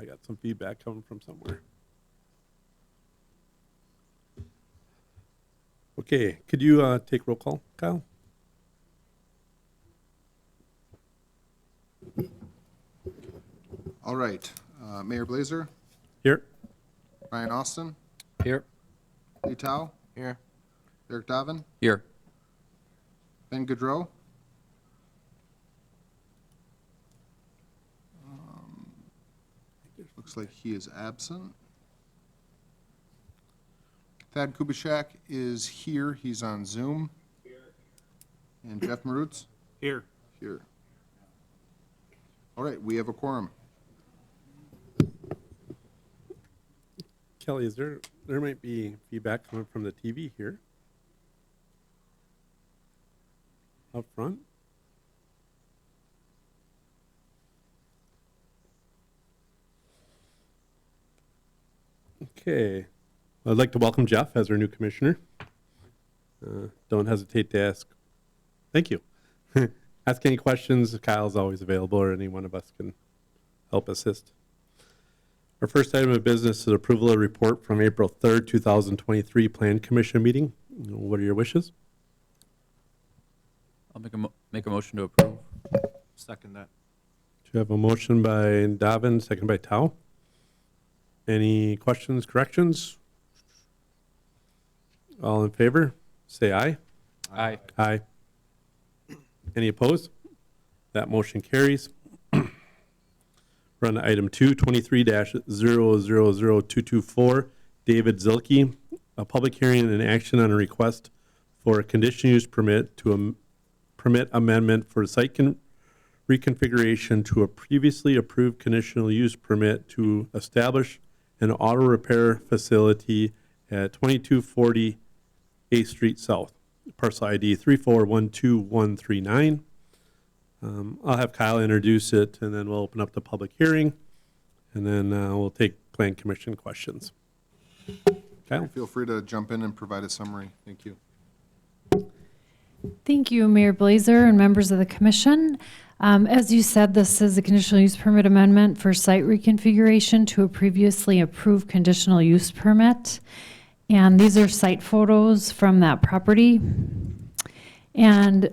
I got some feedback coming from somewhere. Okay, could you take roll call, Kyle? All right. Mayor Blazer, Here. Ryan Austin, Here. Lee Tao, Here. Eric Dobbin, Here. Ben Gaudreau. Looks like he is absent. Thad Kubishak is here. He's on Zoom. And Jeff Marutz? Here. Here. All right, we have a quorum. Kelly, there might be feedback coming from the TV here. Up front. Okay. I'd like to welcome Jeff as our new commissioner. Don't hesitate to ask. Thank you. Ask any questions. Kyle's always available, or any one of us can help assist. Our first item of business is approval of report from April 3rd, 2023 Plan Commission meeting. What are your wishes? I'll make a motion to approve. Second that. Do you have a motion by Dobbin, second by Tao? Any questions, corrections? All in favor, say aye. Aye. Aye. Any opposed? That motion carries. Run to item 2, 23-000224, David Zilke, a public hearing and action on a request for a conditional use permit to permit amendment for site reconfiguration to a previously approved conditional use permit to establish an auto repair facility at 2240 8th Street South, parcel ID 3412139. I'll have Kyle introduce it, and then we'll open up the public hearing, and then we'll take Plan Commission questions. Kyle? Feel free to jump in and provide a summary. Thank you. Thank you, Mayor Blazer and members of the commission. As you said, this is a conditional use permit amendment for site reconfiguration to a previously approved conditional use permit. And these are site photos from that property. And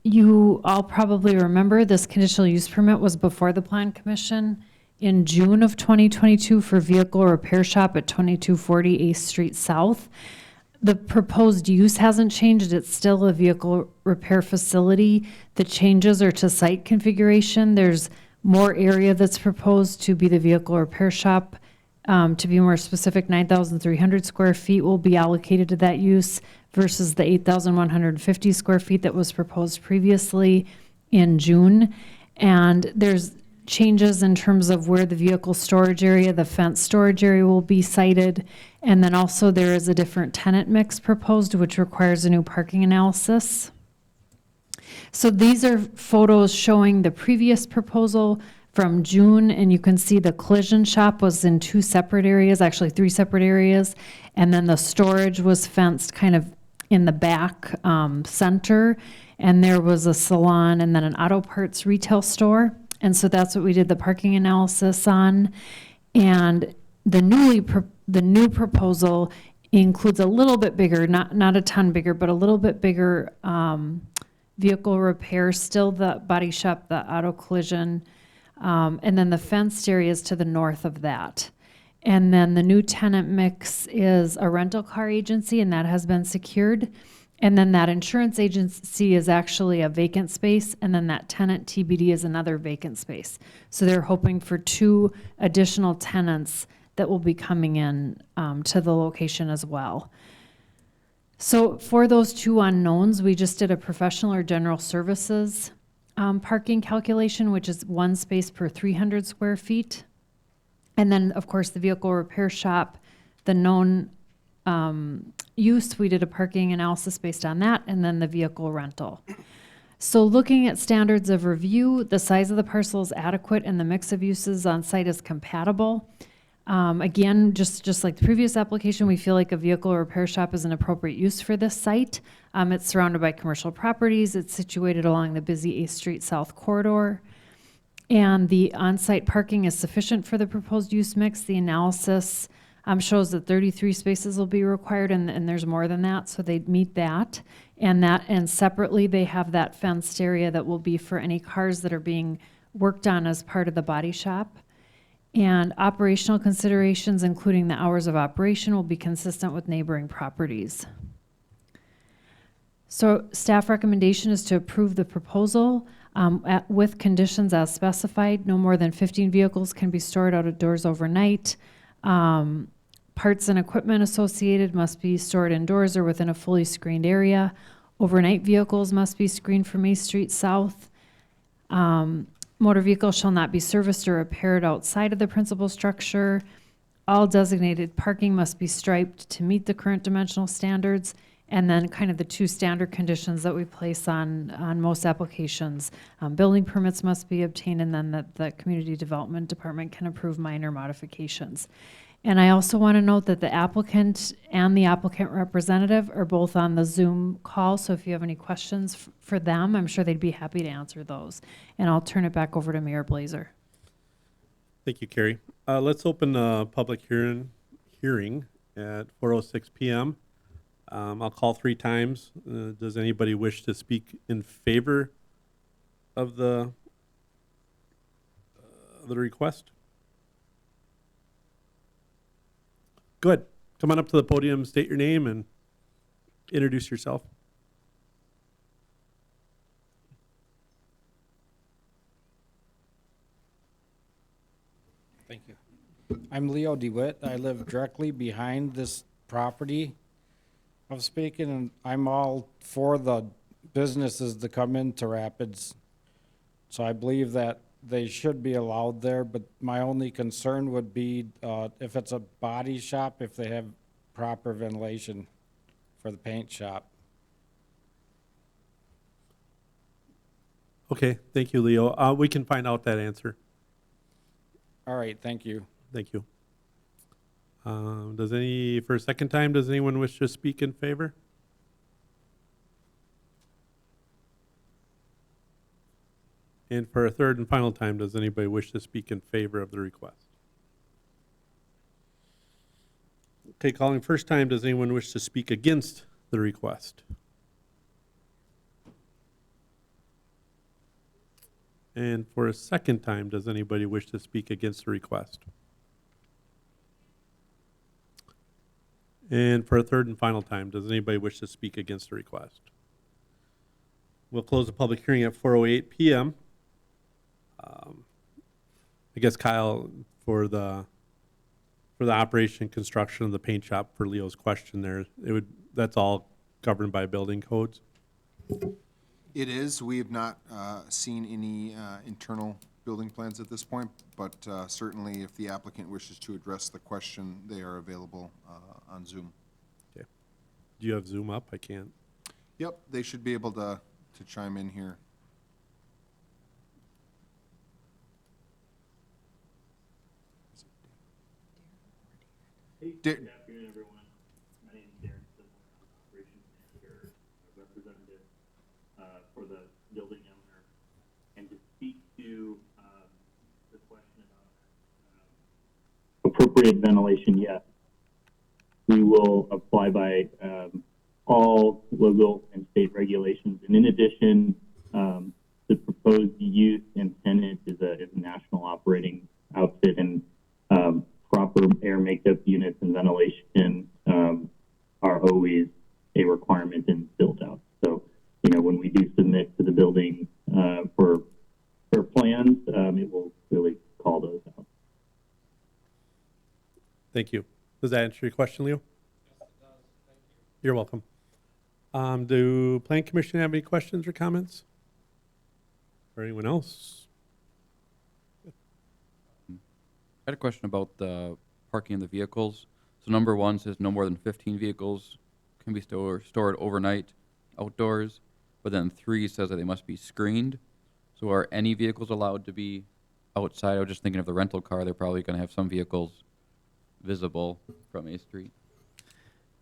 you all probably remember this conditional use permit was before the Plan Commission in June of 2022 for vehicle repair shop at 2240 8th Street South. The proposed use hasn't changed. It's still a vehicle repair facility. The changes are to site configuration. There's more area that's proposed to be the vehicle repair shop. To be more specific, 9,300 square feet will be allocated to that use versus the 8,150 square feet that was proposed previously in June. And there's changes in terms of where the vehicle storage area, the fence storage area will be sited. And then also there is a different tenant mix proposed, which requires a new parking analysis. So these are photos showing the previous proposal from June, and you can see the collision shop was in 2 separate areas, actually 3 separate areas. And then the storage was fenced kind of in the back center. And there was a salon and then an auto parts retail store. And so that's what we did the parking analysis on. And the new proposal includes a little bit bigger, not a ton bigger, but a little bit bigger vehicle repair, still the body shop, the auto collision, and then the fenced areas to the north of that. And then the new tenant mix is a rental car agency, and that has been secured. And then that insurance agency is actually a vacant space, and then that tenant TBD is another vacant space. So they're hoping for 2 additional tenants that will be coming in to the location as well. So for those 2 unknowns, we just did a professional or general services parking calculation, which is 1 space per 300 square feet. And then, of course, the vehicle repair shop, the known use, we did a parking analysis based on that, and then the vehicle rental. So looking at standards of review, the size of the parcel is adequate and the mix of uses on site is compatible. Again, just like the previous application, we feel like a vehicle repair shop is an appropriate use for this site. It's surrounded by commercial properties. It's situated along the busy 8th Street South corridor. And the on-site parking is sufficient for the proposed use mix. The analysis shows that 33 spaces will be required, and there's more than that, so they'd meet that. And separately, they have that fenced area that will be for any cars that are being worked on as part of the body shop. And operational considerations, including the hours of operation, will be consistent with neighboring properties. So staff recommendation is to approve the proposal with conditions as specified. No more than 15 vehicles can be stored out of doors overnight. Parts and equipment associated must be stored indoors or within a fully screened area. Overnight vehicles must be screened from East Street South. Motor vehicles shall not be serviced or repaired outside of the principal structure. All designated parking must be striped to meet the current dimensional standards. And then kind of the two standard conditions that we place on most applications. Building permits must be obtained, and then the Community Development Department can approve minor modifications. And I also want to note that the applicant and the applicant representative are both on the Zoom call, so if you have any questions for them, I'm sure they'd be happy to answer those. And I'll turn it back over to Mayor Blazer. Thank you, Carrie. Let's open the public hearing at 4:06 PM. I'll call 3 times. Does anybody wish to speak in favor of the request? Go ahead. Come on up to the podium, state your name, and introduce yourself. Thank you. I'm Leo DeWitt. I live directly behind this property I'm speaking, and I'm all for the businesses to come into Rapids. So I believe that they should be allowed there, but my only concern would be if it's a body shop, if they have proper ventilation for the paint shop. Okay, thank you, Leo. We can find out that answer. All right, thank you. Thank you. For a second time, does anyone wish to speak in favor? And for a third and final time, does anybody wish to speak in favor of the request? Okay, calling first time, does anyone wish to speak against the request? And for a second time, does anybody wish to speak against the request? And for a third and final time, does anybody wish to speak against the request? We'll close the public hearing at 4:08 PM. I guess Kyle, for the operation and construction of the paint shop, for Leo's question there, that's all governed by building codes? It is. We have not seen any internal building plans at this point, but certainly if the applicant wishes to address the question, they are available on Zoom. Okay. Do you have Zoom up? I can't. Yep, they should be able to chime in here. Hey, Dar- good afternoon, everyone. My name is Darren Sibble, Operations Manager, representative for the building owner. And to speak to the question about appropriate ventilation, yes. We will apply by all local and state regulations. And in addition, the proposed use and tenant is a national operating outfit, and proper air makeup units and ventilation are always a requirement in build out. So, when we do submit to the building for plans, it will really call those out. Thank you. Does that answer your question, Leo? Yes, it does. Thank you. You're welcome. Do Plan Commission have any questions or comments? Or anyone else? I had a question about the parking of the vehicles. So number 1 says no more than 15 vehicles can be stored overnight outdoors, but then 3 says that they must be screened. So are any vehicles allowed to be outside? I was just thinking of the rental car, they're probably going to have some vehicles visible from A Street.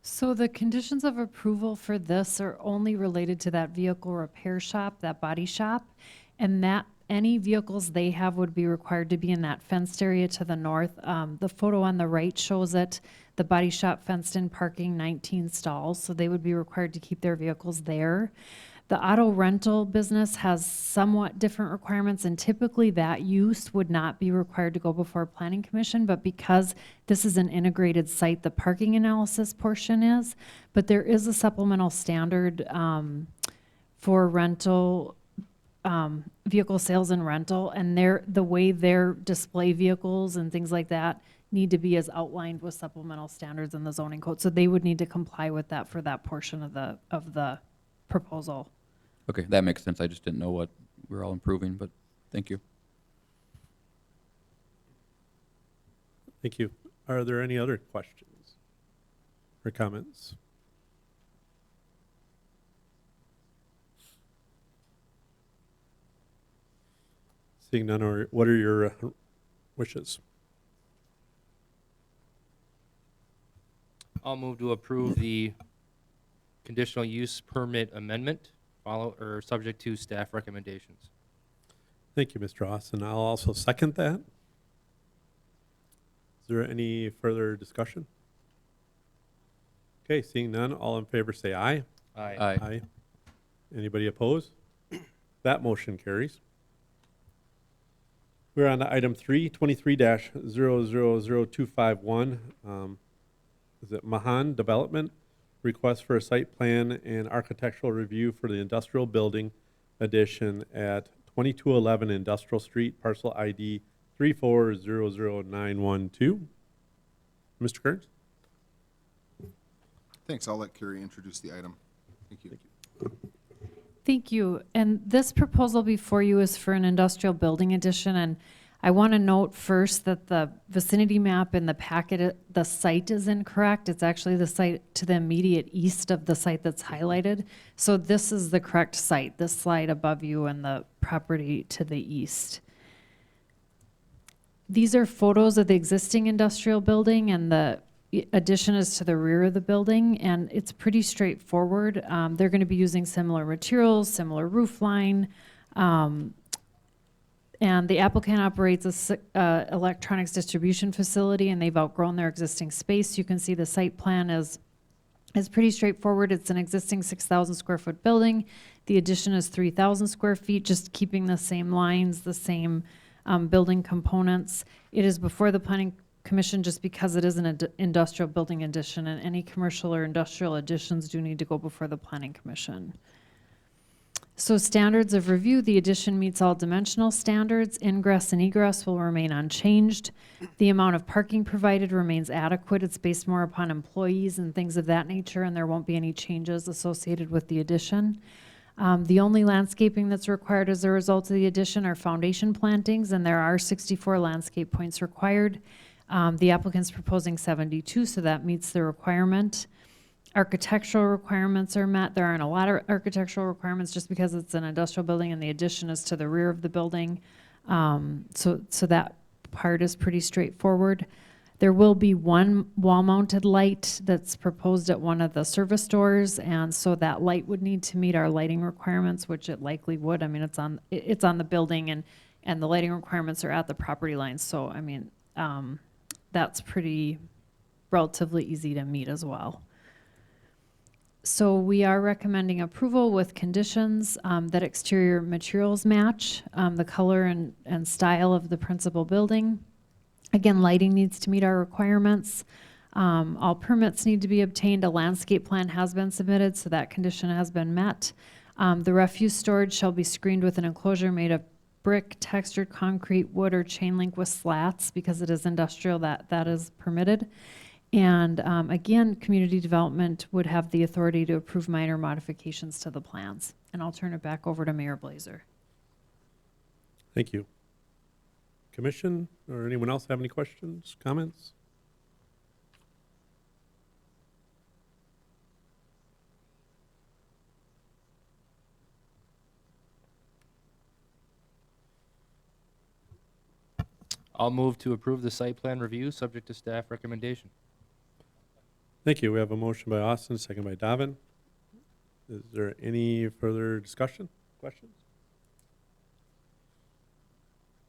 So the conditions of approval for this are only related to that vehicle repair shop, that body shop, and that any vehicles they have would be required to be in that fenced area to the north. The photo on the right shows it, the body shop fenced in parking, 19 stalls, so they would be required to keep their vehicles there. The auto rental business has somewhat different requirements, and typically that use would not be required to go before planning commission, but because this is an integrated site, the parking analysis portion is. But there is a supplemental standard for rental, vehicle sales and rental, and the way their display vehicles and things like that need to be as outlined with supplemental standards in the zoning code. So they would need to comply with that for that portion of the proposal. Okay, that makes sense. I just didn't know what we're all improving, but thank you. Thank you. Are there any other questions or comments? Seeing none, what are your wishes? I'll move to approve the conditional use permit amendment, subject to staff recommendations. Thank you, Mr. Austin. I'll also second that. Is there any further discussion? Okay, seeing none, all in favor say aye. Aye. Anybody opposed? That motion carries. We're on to item 3, 23-000251. Is it Mahan Development? Request for a site plan and architectural review for the industrial building addition at 2211 Industrial Street, parcel ID 3400912. Mr. Kearns? Thanks. I'll let Carrie introduce the item. Thank you. Thank you. And this proposal before you is for an industrial building addition, and I want to note first that the vicinity map in the packet, the site is incorrect. It's actually the site to the immediate east of the site that's highlighted. So this is the correct site, this slide above you and the property to the east. These are photos of the existing industrial building, and the addition is to the rear of the building, and it's pretty straightforward. They're going to be using similar materials, similar roof line, and the applicant operates a electronics distribution facility, and they've outgrown their existing space. You can see the site plan is pretty straightforward. It's an existing 6,000 square foot building. The addition is 3,000 square feet, just keeping the same lines, the same building components. It is before the planning commission just because it is an industrial building addition, and any commercial or industrial additions do need to go before the planning commission. So standards of review, the addition meets all dimensional standards. Ingress and egress will remain unchanged. The amount of parking provided remains adequate. It's based more upon employees and things of that nature, and there won't be any changes associated with the addition. The only landscaping that's required as a result of the addition are foundation plantings, and there are 64 landscape points required. The applicant's proposing 72, so that meets the requirement. Architectural requirements are met. There aren't a lot of architectural requirements just because it's an industrial building and the addition is to the rear of the building. So that part is pretty straightforward. There will be one wall-mounted light that's proposed at one of the service doors, and so that light would need to meet our lighting requirements, which it likely would. I mean, it's on the building, and the lighting requirements are at the property lines. So I mean, that's pretty relatively easy to meet as well. So we are recommending approval with conditions that exterior materials match the color and style of the principal building. Again, lighting needs to meet our requirements. All permits need to be obtained. A landscape plan has been submitted, so that condition has been met. The refuse storage shall be screened with an enclosure made of brick, textured concrete, wood, or chain link with slats, because it is industrial, that is permitted. And again, community development would have the authority to approve minor modifications to the plans. And I'll turn it back over to Mayor Blazer. Thank you. Commission or anyone else have any questions, comments? I'll move to approve the site plan review, subject to staff recommendation. Thank you. We have a motion by Austin, second by Davin. Is there any further discussion, questions?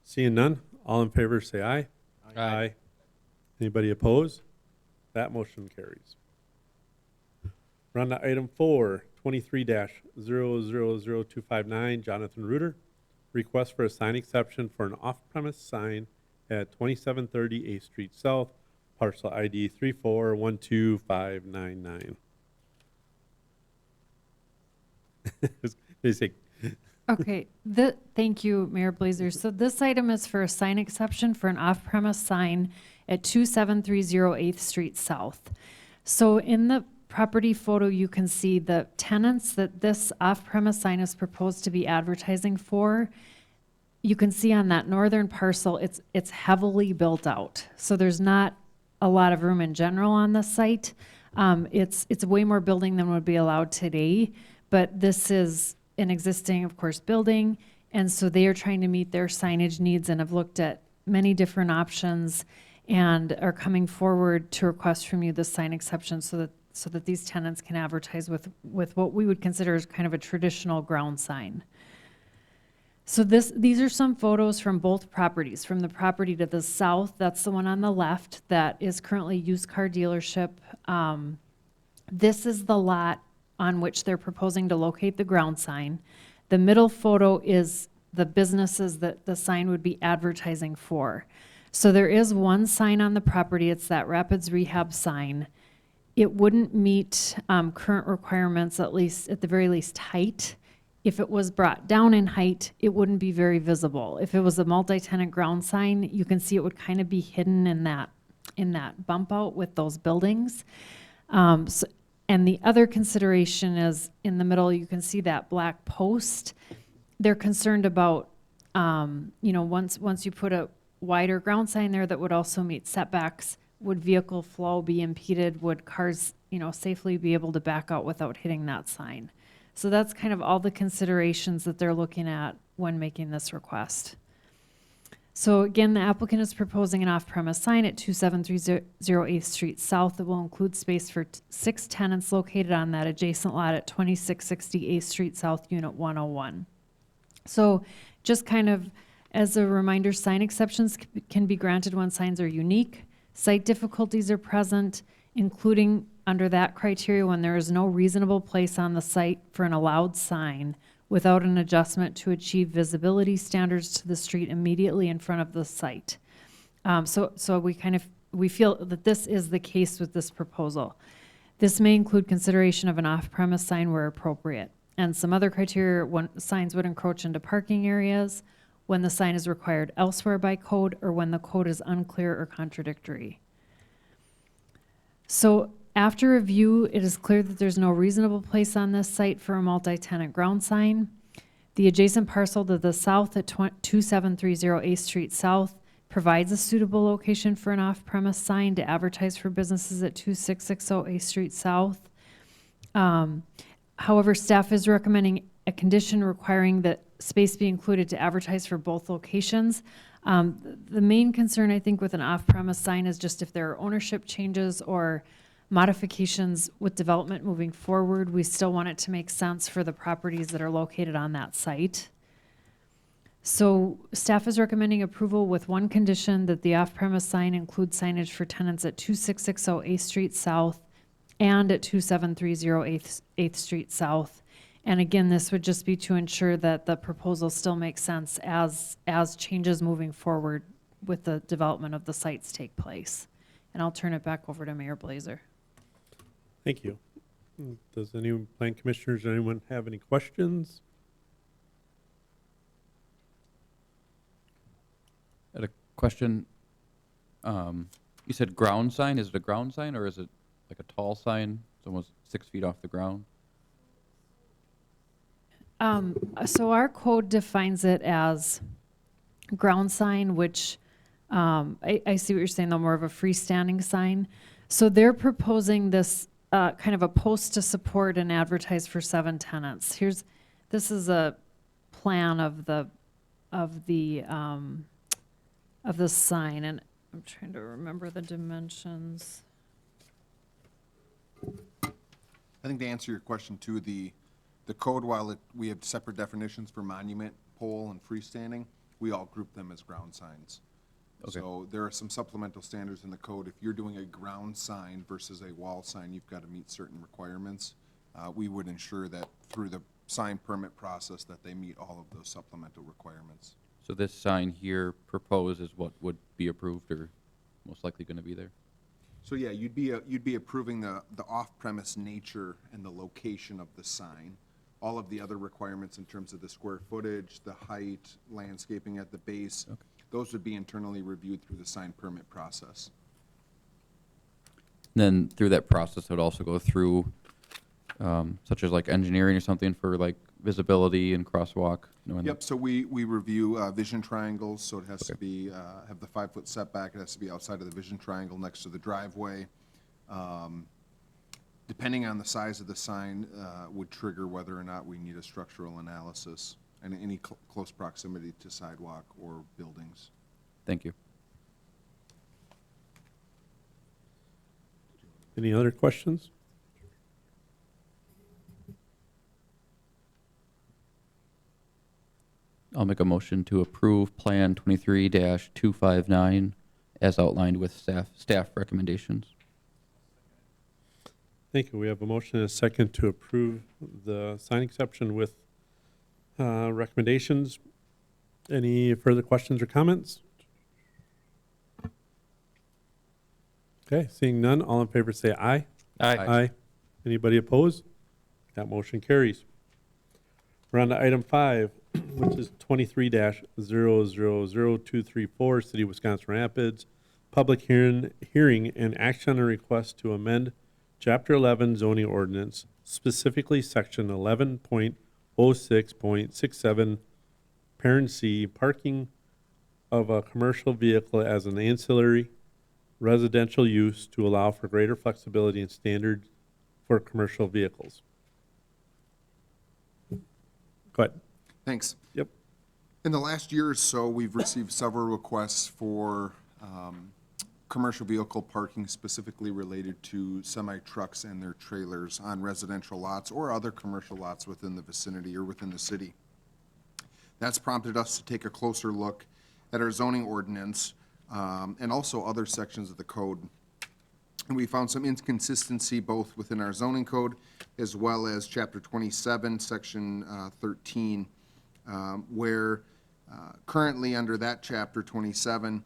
Seeing none, all in favor say aye. Aye. Anybody opposed? That motion carries. We're on to item 4, 23-000259, Jonathan Reuter. Request for a sign exception for an off-premise sign at 2730 8th Street South, parcel ID 3412599. They say, Okay, thank you, Mayor Blazer. So this item is for a sign exception for an off-premise sign at 2730 8th Street South. So in the property photo, you can see the tenants that this off-premise sign is proposed to be advertising for. You can see on that northern parcel, it's heavily built out. So there's not a lot of room in general on the site. It's way more building than would be allowed today, but this is an existing, of course, building, and so they are trying to meet their signage needs and have looked at many different options and are coming forward to request from you the sign exception so that these tenants can advertise with what we would consider as kind of a traditional ground sign. So these are some photos from both properties. From the property to the south, that's the one on the left that is currently used car dealership. This is the lot on which they're proposing to locate the ground sign. The middle photo is the businesses that the sign would be advertising for. So there is one sign on the property, it's that Rapids Rehab sign. It wouldn't meet current requirements, at the very least height. If it was brought down in height, it wouldn't be very visible. If it was a multi-tenant ground sign, you can see it would kind of be hidden in that bump out with those buildings. And the other consideration is in the middle, you can see that black post. They're concerned about, once you put a wider ground sign there that would also meet setbacks, would vehicle flow be impeded? Would cars, safely be able to back out without hitting that sign? So that's kind of all the considerations that they're looking at when making this request. So again, the applicant is proposing an off-premise sign at 2730 8th Street South that will include space for 6 tenants located on that adjacent lot at 2660 8th Street South, Unit 101. So just kind of as a reminder, sign exceptions can be granted when signs are unique, site difficulties are present, including under that criteria when there is no reasonable place on the site for an allowed sign without an adjustment to achieve visibility standards to the street immediately in front of the site. So we feel that this is the case with this proposal. This may include consideration of an off-premise sign where appropriate, and some other criteria when signs would encroach into parking areas, when the sign is required elsewhere by code, or when the code is unclear or contradictory. So after review, it is clear that there's no reasonable place on this site for a multi-tenant ground sign. The adjacent parcel to the south at 2730 8th Street South provides a suitable location for an off-premise sign to advertise for businesses at 2660 8th Street South. However, staff is recommending a condition requiring that space be included to advertise for both locations. The main concern, I think, with an off-premise sign is just if there are ownership changes or modifications with development moving forward, we still want it to make sense for the properties that are located on that site. So staff is recommending approval with one condition, that the off-premise sign includes signage for tenants at 2660 8th Street South and at 2730 8th Street South. And again, this would just be to ensure that the proposal still makes sense as changes moving forward with the development of the sites take place. And I'll turn it back over to Mayor Blazer. thank you. Does any plan commissioners or anyone have any questions? I had a question. You said ground sign. Is it a ground sign or is it like a tall sign? It's almost 6 feet off the ground. So our code defines it as ground sign, which I see what you're saying, though, more of a freestanding sign. So they're proposing this kind of a post to support and advertise for 7 tenants. This is a plan of the sign, and I'm trying to remember the dimensions. I think to answer your question too, the code, while we have separate definitions for monument, pole, and freestanding, we all group them as ground signs. Okay. So there are some supplemental standards in the code. If you're doing a ground sign versus a wall sign, you've got to meet certain requirements. We would ensure that through the sign permit process that they meet all of those supplemental requirements. So this sign here proposed is what would be approved or most likely going to be there? So yeah, you'd be approving the off-premise nature and the location of the sign. All of the other requirements in terms of the square footage, the height, landscaping at the base, those would be internally reviewed through the sign permit process. Then through that process, it would also go through, such as like engineering or something for like visibility and crosswalk? knowing that- Yep, so we review vision triangles, so it has to Okay. be, have the 5-foot setback, it has to be outside of the vision triangle next to the driveway. Depending on the size of the sign, would trigger whether or not we need a structural analysis and any close proximity to sidewalk or buildings. Thank you. Any other questions? I'll make a motion to approve Plan 23-259 as outlined with staff recommendations. Thank you. We have a motion and a second to approve the sign exception with recommendations. Any further questions or comments? Okay, seeing none, all in favor say aye. Aye. Aye. Anybody opposed? That motion carries. We're on to item 5, which is 23-000234, City of Wisconsin Rapids. Public hearing and action on a request to amend Chapter 11 zoning ordinance, specifically Section 11.06.67, Parent C, parking of a commercial vehicle as an ancillary residential use to allow for greater flexibility and standards for commercial vehicles. Go ahead. Thanks. Yep. In the last year or so, we've received several requests for commercial vehicle parking specifically related to semi-trucks and their trailers on residential lots or other commercial lots within the vicinity or within the city. That's prompted us to take a closer look at our zoning ordinance and also other sections of the code. And we found some inconsistency both within our zoning code as well as Chapter 27, Section 13, where currently under that Chapter 27,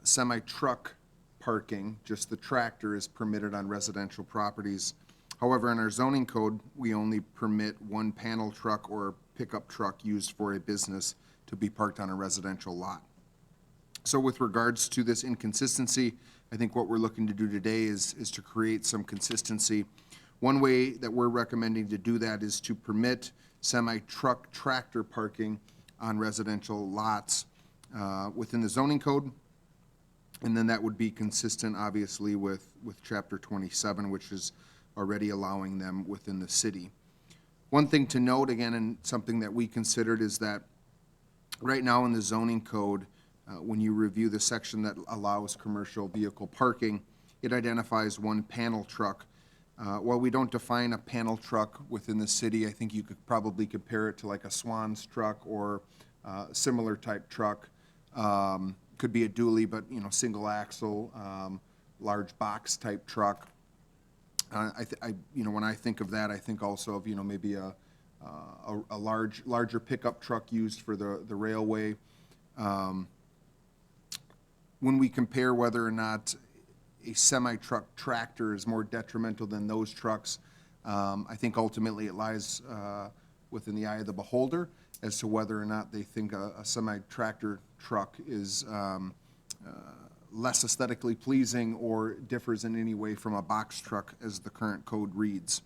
semi-truck parking, just the tractor, is permitted on residential properties. However, in our zoning code, we only permit one panel truck or pickup truck used for a business to be parked on a residential lot. So with regards to this inconsistency, I think what we're looking to do today is to create some consistency. One way that we're recommending to do that is to permit semi-truck tractor parking on residential lots within the zoning code. And then that would be consistent, obviously, with Chapter 27, which is already allowing them within the city. One thing to note, again, and something that we considered, is that right now in the zoning code, when you review the section that allows commercial vehicle parking, it identifies one panel truck. While we don't define a panel truck within the city, I think you could probably compare it to like a Swan's truck or similar type truck. Could be a dually, but, you know, single axle, large box type truck. You know, when I think of that, I think also of, you know, maybe a larger pickup truck used for the railway. When we compare whether or not a semi-truck tractor is more detrimental than those trucks, I think ultimately it lies within the eye of the beholder as to whether or not they think a semi-tractor truck is less aesthetically pleasing or differs in any way from a box truck as the current code reads.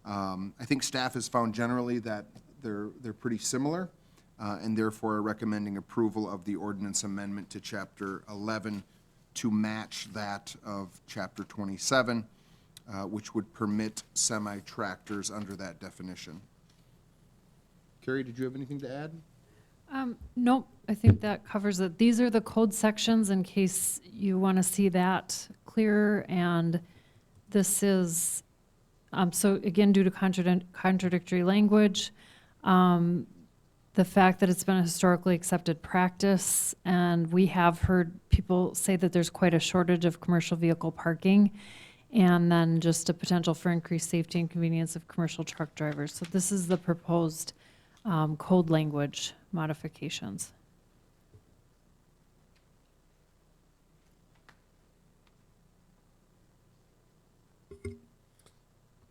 I think staff has found generally that they're pretty similar, and therefore are recommending approval of the ordinance amendment to Chapter 11 to match that of Chapter 27, which would permit semi-tractors under that definition. Carrie, did you have anything to add? Nope, I think that covers it. These are the code sections in case you want to see that clearer, and this is, so again, due to contradictory language, the fact that it's been a historically accepted practice, and we have heard people say that there's quite a shortage of commercial vehicle parking, and then just a potential for increased safety and convenience of commercial truck drivers. So this is the proposed code language modifications.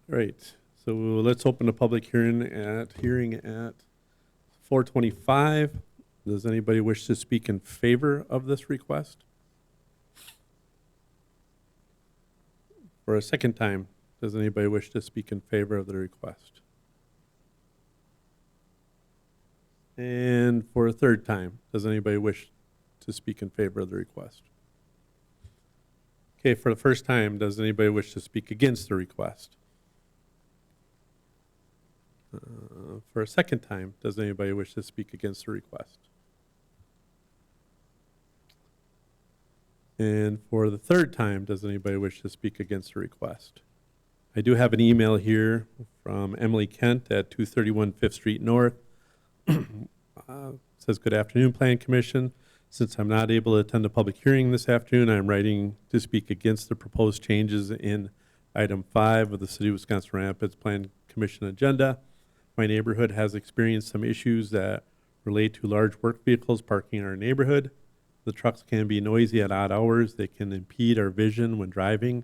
All right, so let's open the public hearing at 4:25. Does anybody wish to speak in favor of this request? For a second time, does anybody wish to speak in favor of the request? And for a third time, does anybody wish to speak in favor of the request? Okay, for the first time, does anybody wish to speak against the request? For a second time, does anybody wish to speak against the request? And for the third time, does anybody wish to speak against the request? I do have an email here from Emily Kent at 231 Fifth Street North. Says, "Good afternoon, Plan Commission. Since I'm not able to attend the public hearing this afternoon, I'm writing to speak against the proposed changes in item 5 of the City of Wisconsin Rapids Plan Commission agenda. My neighborhood has experienced some issues that relate to large work vehicles parking in our neighborhood. The trucks can be noisy at odd hours. They can impede our vision when driving.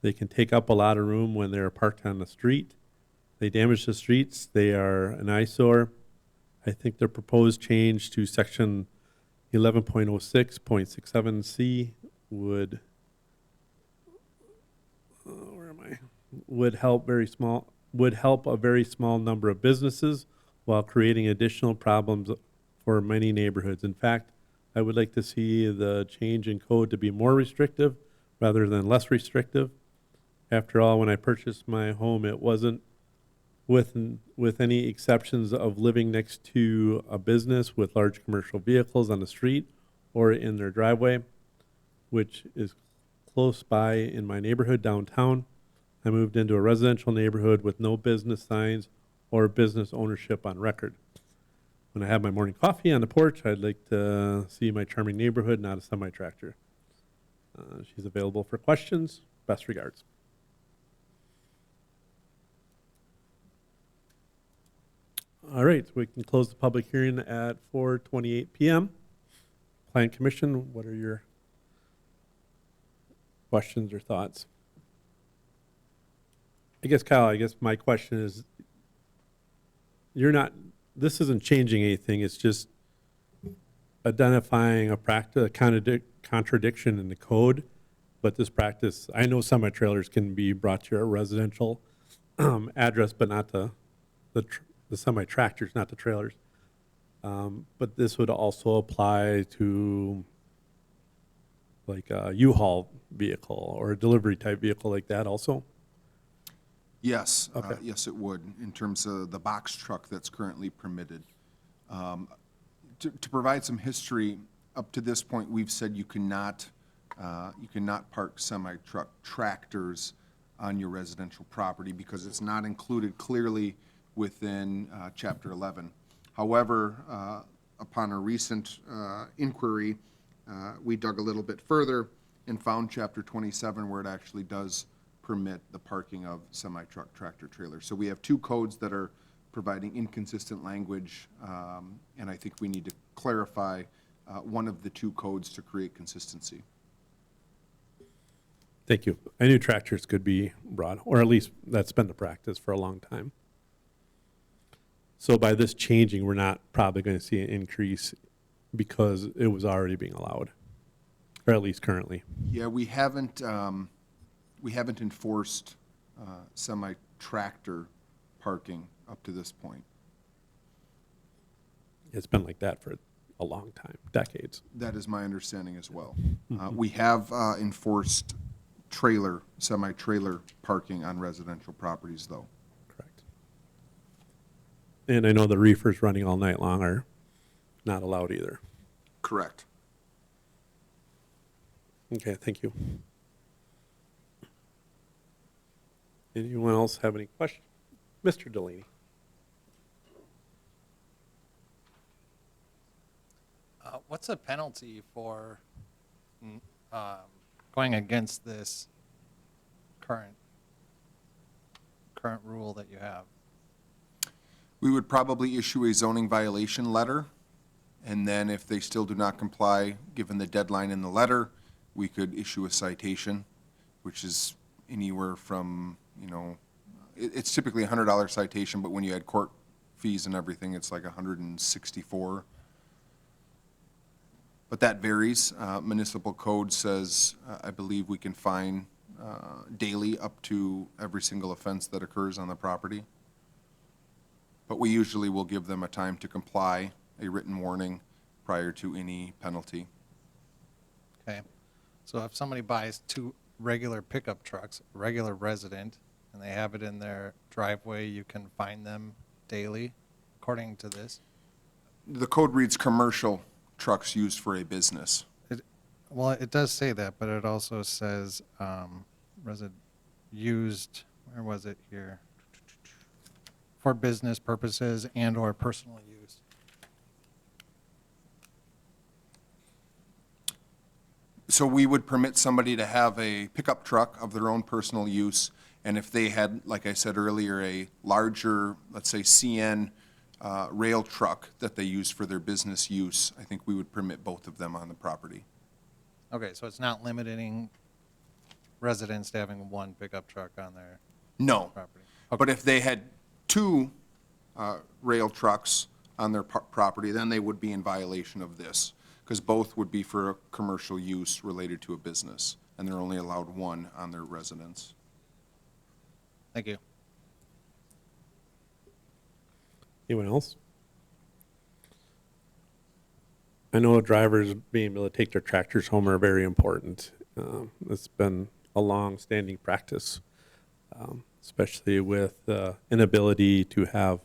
They can take up a lot of room when they're parked on the street. They damage the streets. They are an eyesore. I think the proposed change to section 11.06.67C would, would help a very small number of businesses while creating additional problems for many neighborhoods. In fact, I would like to see the change in code to be more restrictive rather than less restrictive. After all, when I purchased my home, it wasn't with any exceptions of living next to a business with large commercial vehicles on the street or in their driveway, which is close by in my neighborhood downtown. I moved into a residential neighborhood with no business signs or business ownership on record. When I have my morning coffee on the porch, I'd like to see my charming neighborhood, not a semi-tractor." She's available for questions. Best regards. All right, we can close the public hearing at 4:28 p.m. Plan Commission, what are your questions or thoughts? I guess, Kyle, my question is, this isn't changing anything, it's just identifying a contradiction in the code, but this practice, I know semi-trailers can be brought to your residential address, but not the semi-tractors, not the trailers. But this would also apply to like a U-Haul vehicle or a delivery type vehicle like that also? Yes, Okay. yes, it would, in terms of the box truck that's currently permitted. To provide some history, up to this point, we've said you cannot park semi-truck tractors on your residential property because it's not included clearly within Chapter 11. However, upon a recent inquiry, we dug a little bit further and found Chapter 27 where it actually does permit the parking of semi-truck tractor trailers. So we have two codes that are providing inconsistent language, and I think we need to clarify one of the two codes to create consistency. Thank you. I knew tractors could be brought, or at least that's been the practice for a long time. So by this changing, we're not probably going to see an increase because it was already being allowed, or at least currently. Yeah, we haven't enforced semi-tractor parking up to this point. It's been like that for a long time, decades. That is my understanding as well. We have enforced semi-trailer parking on residential properties, though. Correct. And I know the reefers running all night long are not allowed either. Correct. Okay, thank you. Anyone else have any questions? Mr. Delaney. what's the penalty for going against this current rule that you have? We would probably issue a zoning violation letter, and then if they still do not comply, given the deadline in the letter, we could issue a citation, which is anywhere from, it's typically a $100 citation, but when you add court fees and everything, it's like 164. But that varies. Municipal code says, I believe we can fine daily up to every single offense that occurs on the property. But we usually will give them a time to comply, a written warning prior to any penalty. Okay, so if somebody buys 2 regular pickup trucks, a regular resident, and they have it in their driveway, you can fine them daily, according to this? The code reads commercial trucks used for a business. Well, it does say that, but it also says used, where was it here? For business purposes and/or personal use. So we would permit somebody to have a pickup truck of their own personal use, and if they had, like I said earlier, a larger, let's say CN rail truck that they use for their business use, I think we would permit both of them on the property. Okay, so it's not limiting residents to having 1 pickup truck on their No, property? but if they had 2 rail trucks on their property, then they would be in violation of this, because both would be for a commercial use related to a business, and they're only allowed 1 on their residence. Thank you. Anyone else? I know drivers being able to take their tractors home are very important. It's been a long-standing practice, especially with the inability to have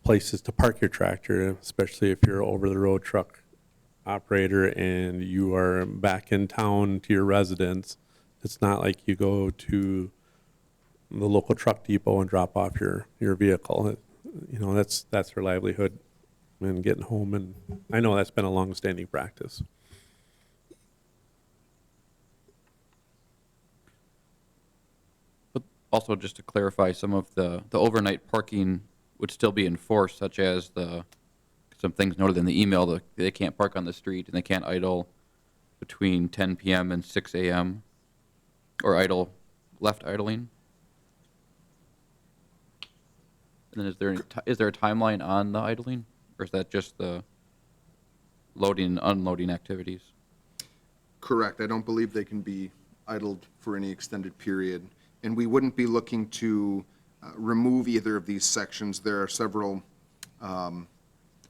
places to park your tractor, especially if you're an over-the-road truck operator and you are back in town to your residence. It's not like you go to the local truck depot and drop off your vehicle. That's their livelihood and getting home, and I know that's been a long-standing practice. But also, just to clarify, some of the overnight parking would still be enforced, such as some things noted in the email, that they can't park on the street and they can't idle between 10 p.m. and 6 a.m. or left idling. And then is there a timeline on the idling, or is that just the loading and unloading activities? Correct. I don't believe they can be idled for any extended period. And we wouldn't be looking to remove either of these sections. There are several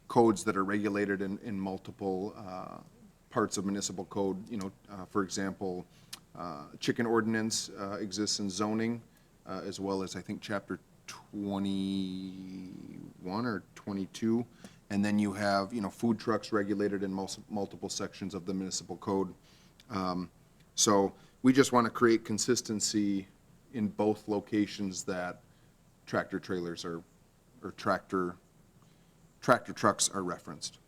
codes that are regulated in multiple parts of municipal code. For example, chicken ordinance exists in zoning, as well as, I think, chapter 21 or 22. And then you have, food trucks regulated in multiple sections of the municipal code. So we just want to create consistency in both locations that tractor trailers or tractor trucks are referenced.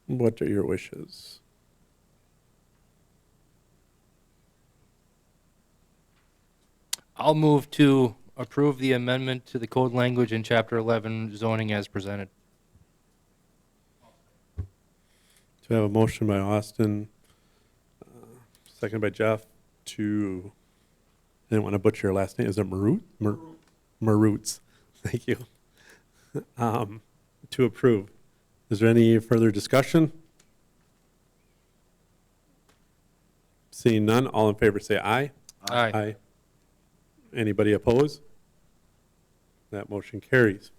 What are your wishes? I'll move to approve the amendment to the code language in Chapter 11 zoning as presented. So I have a motion by Austin, second by Jeff, to, I didn't want to butcher your last name, is it Marut? Marutz, thank you. To approve. Is there any further discussion? Seeing none, all in favor say aye. Aye. Anybody oppose? That motion carries.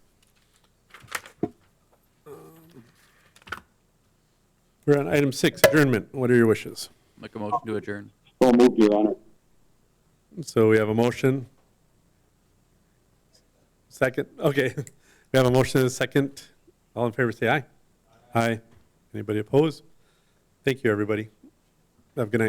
We're on item 6, adjournment. What are your wishes? Make a motion to adjourn. So moved, Your Honor. So we have a motion. Second, okay. We have a motion and a second. All in favor, say aye. Aye. Anybody opposed? Thank you, everybody. Have a good night.